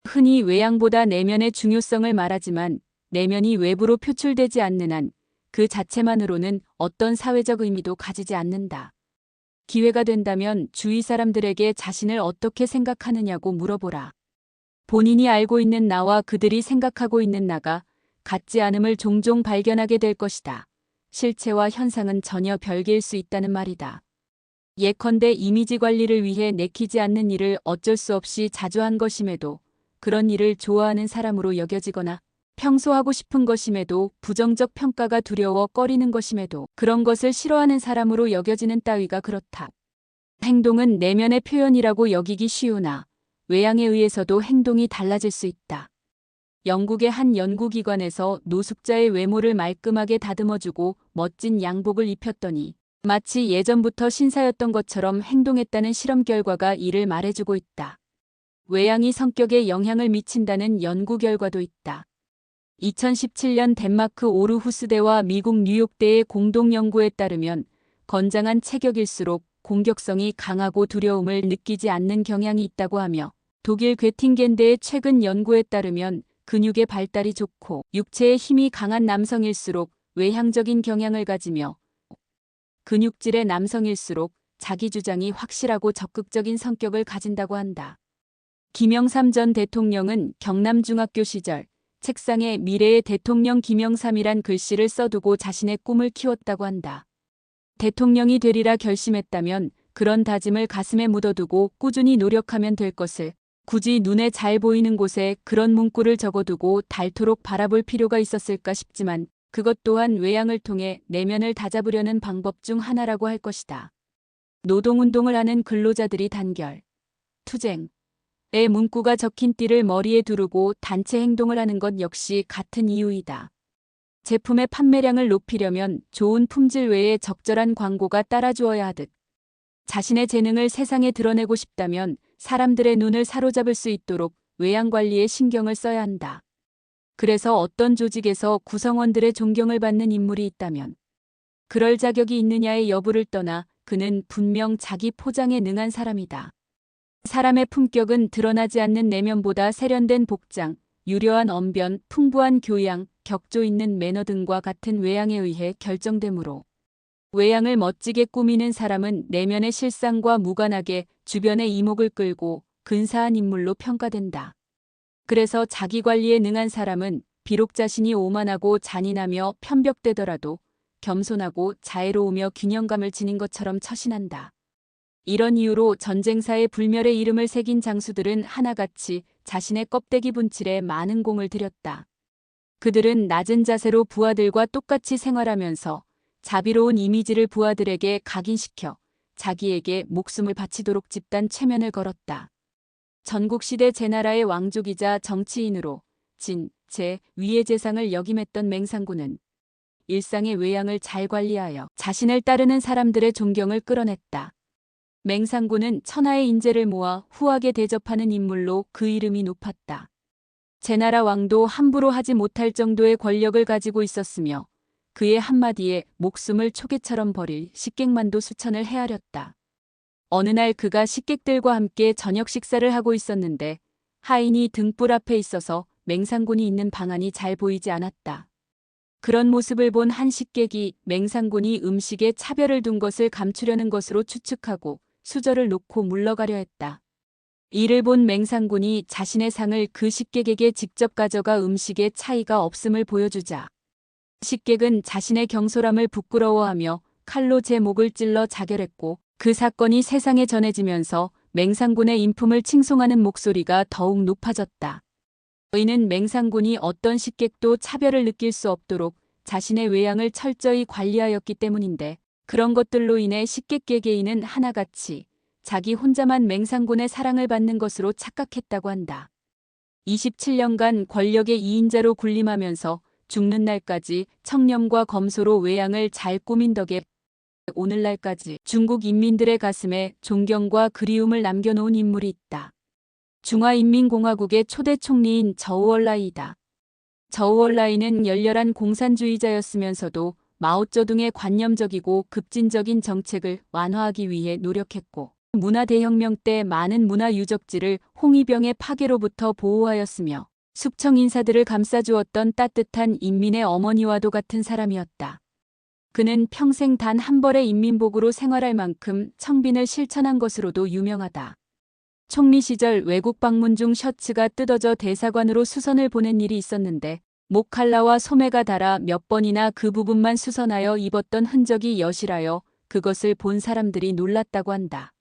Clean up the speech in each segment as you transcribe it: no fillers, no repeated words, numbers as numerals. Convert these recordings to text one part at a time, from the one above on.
흔히 외양보다 내면의 중요성을 말하지만 내면이 외부로 표출되지 않는 한 그 자체만으로는 어떤 사회적 의미도 가지지 않는다. 기회가 된다면 주위 사람들에게 자신을 어떻게 생각하느냐고 물어보라. 본인이 알고 있는 나와 그들이 생각하고 있는 나가 같지 않음을 종종 발견하게 될 것이다. 실체와 현상은 전혀 별개일 수 있다는 말이다. 예컨대 이미지 관리를 위해 내키지 않는 일을 어쩔 수 없이 자주 한 것임에도 그런 일을 좋아하는 사람으로 여겨지거나 평소 하고 싶은 것임에도 부정적 평가가 두려워 꺼리는 것임에도 그런 것을 싫어하는 사람으로 여겨지는 따위가 그렇다. 행동은 내면의 표현이라고 여기기 쉬우나 외양에 의해서도 행동이 달라질 수 있다. 영국의 한 연구기관에서 노숙자의 외모를 말끔하게 다듬어주고 멋진 양복을 입혔더니 마치 예전부터 신사였던 것처럼 행동했다는 실험 결과가 이를 말해주고 있다. 외양이 성격에 영향을 미친다는 연구 결과도 있다. 2017년 덴마크 오르후스대와 미국 뉴욕대의 공동 연구에 따르면 건장한 체격일수록 공격성이 강하고 두려움을 느끼지 않는 경향이 있다고 하며 독일 괴팅겐대의 최근 연구에 따르면 근육의 발달이 좋고 육체의 힘이 강한 남성일수록 외향적인 경향을 가지며 근육질의 남성일수록 자기 주장이 확실하고 적극적인 성격을 가진다고 한다. 김영삼 전 대통령은 경남중학교 시절 책상에 미래의 대통령 김영삼이란 글씨를 써두고 자신의 꿈을 키웠다고 한다. 대통령이 되리라 결심했다면 그런 다짐을 가슴에 묻어두고 꾸준히 노력하면 될 것을 굳이 눈에 잘 보이는 곳에 그런 문구를 적어두고 닳도록 바라볼 필요가 있었을까 싶지만 그것 또한 외양을 통해 내면을 다잡으려는 방법 중 하나라고 할 것이다. 노동운동을 하는 근로자들이 단결, 투쟁, 의 문구가 적힌 띠를 머리에 두르고 단체 행동을 하는 것 역시 같은 이유이다. 제품의 판매량을 높이려면 좋은 품질 외에 적절한 광고가 따라주어야 하듯 자신의 재능을 세상에 드러내고 싶다면 사람들의 눈을 사로잡을 수 있도록 외양 관리에 신경을 써야 한다. 그래서 어떤 조직에서 구성원들의 존경을 받는 인물이 있다면 그럴 자격이 있느냐의 여부를 떠나 그는 분명 자기 포장에 능한 사람이다. 사람의 품격은 드러나지 않는 내면보다 세련된 복장, 유려한 언변, 풍부한 교양, 격조 있는 매너 등과 같은 외양에 의해 결정되므로 외양을 멋지게 꾸미는 사람은 내면의 실상과 무관하게 주변의 이목을 끌고 근사한 인물로 평가된다. 그래서 자기 관리에 능한 사람은 비록 자신이 오만하고 잔인하며 편벽되더라도 겸손하고 자애로우며 균형감을 지닌 것처럼 처신한다. 이런 이유로 전쟁사의 불멸의 이름을 새긴 장수들은 하나같이 자신의 껍데기 분칠에 많은 공을 들였다. 그들은 낮은 자세로 부하들과 똑같이 생활하면서 자비로운 이미지를 부하들에게 각인시켜 자기에게 목숨을 바치도록 집단 체면을 걸었다. 전국시대 제나라의 왕족이자 정치인으로 진, 제, 위의 재상을 역임했던 맹상군은 일상의 외양을 잘 관리하여 자신을 따르는 사람들의 존경을 끌어냈다. 맹상군은 천하의 인재를 모아 후하게 대접하는 인물로 그 이름이 높았다. 제나라 왕도 함부로 하지 못할 정도의 권력을 가지고 있었으며 그의 한마디에 목숨을 초계처럼 버릴 식객만도 수천을 헤아렸다. 어느 날 그가 식객들과 함께 저녁 식사를 하고 있었는데 하인이 등불 앞에 있어서 맹상군이 있는 방안이 잘 보이지 않았다. 그런 모습을 본 한 식객이 맹상군이 음식에 차별을 둔 것을 감추려는 것으로 추측하고 수저를 놓고 물러가려 했다. 이를 본 맹상군이 자신의 상을 그 식객에게 직접 가져가 음식에 차이가 없음을 보여주자 식객은 자신의 경솔함을 부끄러워하며 칼로 제 목을 찔러 자결했고 그 사건이 세상에 전해지면서 맹상군의 인품을 칭송하는 목소리가 더욱 높아졌다. 이는 맹상군이 어떤 식객도 차별을 느낄 수 없도록 자신의 외양을 철저히 관리하였기 때문인데 그런 것들로 인해 식객계계인은 하나같이 자기 혼자만 맹상군의 사랑을 받는 것으로 착각했다고 한다. 27년간 권력의 2인자로 군림하면서 죽는 날까지 청렴과 검소로 외양을 잘 꾸민 덕에 오늘날까지 중국 인민들의 가슴에 존경과 그리움을 남겨놓은 인물이 있다. 중화인민공화국의 초대 총리인 저우얼라이다. 저우얼라이는 열렬한 공산주의자였으면서도 마오쩌둥의 관념적이고 급진적인 정책을 완화하기 위해 노력했고 문화대혁명 때 많은 문화 유적지를 홍위병의 파괴로부터 보호하였으며 숙청 인사들을 감싸주었던 따뜻한 인민의 어머니와도 같은 사람이었다. 그는 평생 단 한 벌의 인민복으로 생활할 만큼 청빈을 실천한 것으로도 유명하다. 총리 시절 외국 방문 중 셔츠가 뜯어져 대사관으로 수선을 보낸 일이 있었는데 목 칼라와 소매가 닳아 몇 번이나 그 부분만 수선하여 입었던 흔적이 여실하여 그것을 본 사람들이 놀랐다고 한다.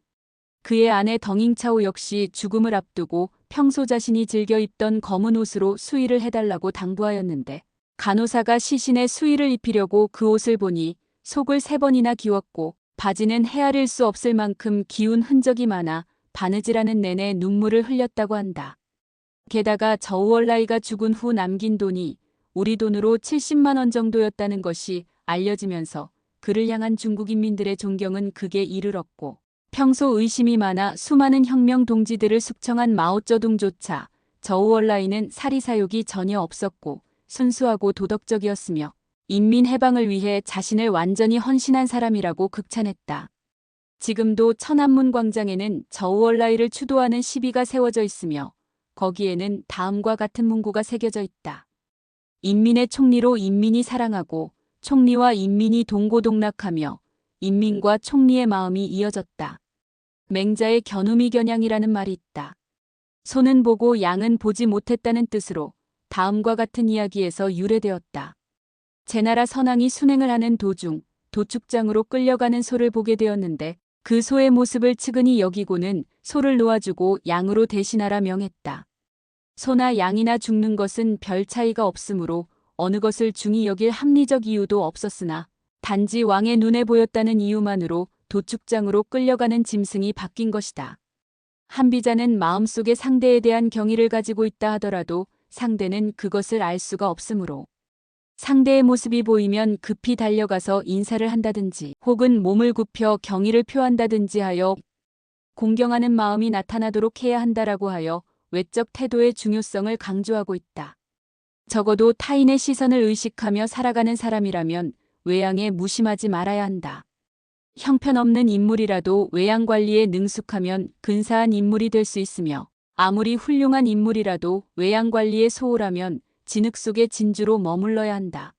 그의 아내 덩잉차오 역시 죽음을 앞두고 평소 자신이 즐겨 입던 검은 옷으로 수의를 해달라고 당부하였는데 간호사가 시신에 수의를 입히려고 그 옷을 보니 속을 3번이나 기웠고 바지는 헤아릴 수 없을 만큼 기운 흔적이 많아 바느질하는 내내 눈물을 흘렸다고 한다. 게다가 저우얼라이가 죽은 후 남긴 돈이 우리 돈으로 70만 원 정도였다는 것이 알려지면서 그를 향한 중국 인민들의 존경은 극에 이르렀고 평소 의심이 많아 수많은 혁명 동지들을 숙청한 마오쩌둥조차 저우얼라이는 사리사욕이 전혀 없었고 순수하고 도덕적이었으며 인민 해방을 위해 자신을 완전히 헌신한 사람이라고 극찬했다. 지금도 천안문 광장에는 저우얼라이를 추도하는 시비가 세워져 있으며 거기에는 다음과 같은 문구가 새겨져 있다. 인민의 총리로 인민이 사랑하고 총리와 인민이 동고동락하며 인민과 총리의 마음이 이어졌다. 맹자의 겨누미 겨냥이라는 말이 있다. 소는 보고 양은 보지 못했다는 뜻으로 다음과 같은 이야기에서 유래되었다. 제나라 선왕이 순행을 하는 도중 도축장으로 끌려가는 소를 보게 되었는데 그 소의 모습을 측은히 여기고는 소를 놓아주고 양으로 대신하라 명했다. 소나 양이나 죽는 것은 별 차이가 없으므로 어느 것을 중히 여길 합리적 이유도 없었으나 단지 왕의 눈에 보였다는 이유만으로 도축장으로 끌려가는 짐승이 바뀐 것이다. 한비자는 마음속에 상대에 대한 경의를 가지고 있다 하더라도 상대는 그것을 알 수가 없으므로 상대의 모습이 보이면 급히 달려가서 인사를 한다든지 혹은 몸을 굽혀 경의를 표한다든지 하여 공경하는 마음이 나타나도록 해야 한다라고 하여 외적 태도의 중요성을 강조하고 있다. 적어도 타인의 시선을 의식하며 살아가는 사람이라면 외양에 무심하지 말아야 한다. 형편없는 인물이라도 외양 관리에 능숙하면 근사한 인물이 될 수 있으며 아무리 훌륭한 인물이라도 외양 관리에 소홀하면 진흙 속의 진주로 머물러야 한다.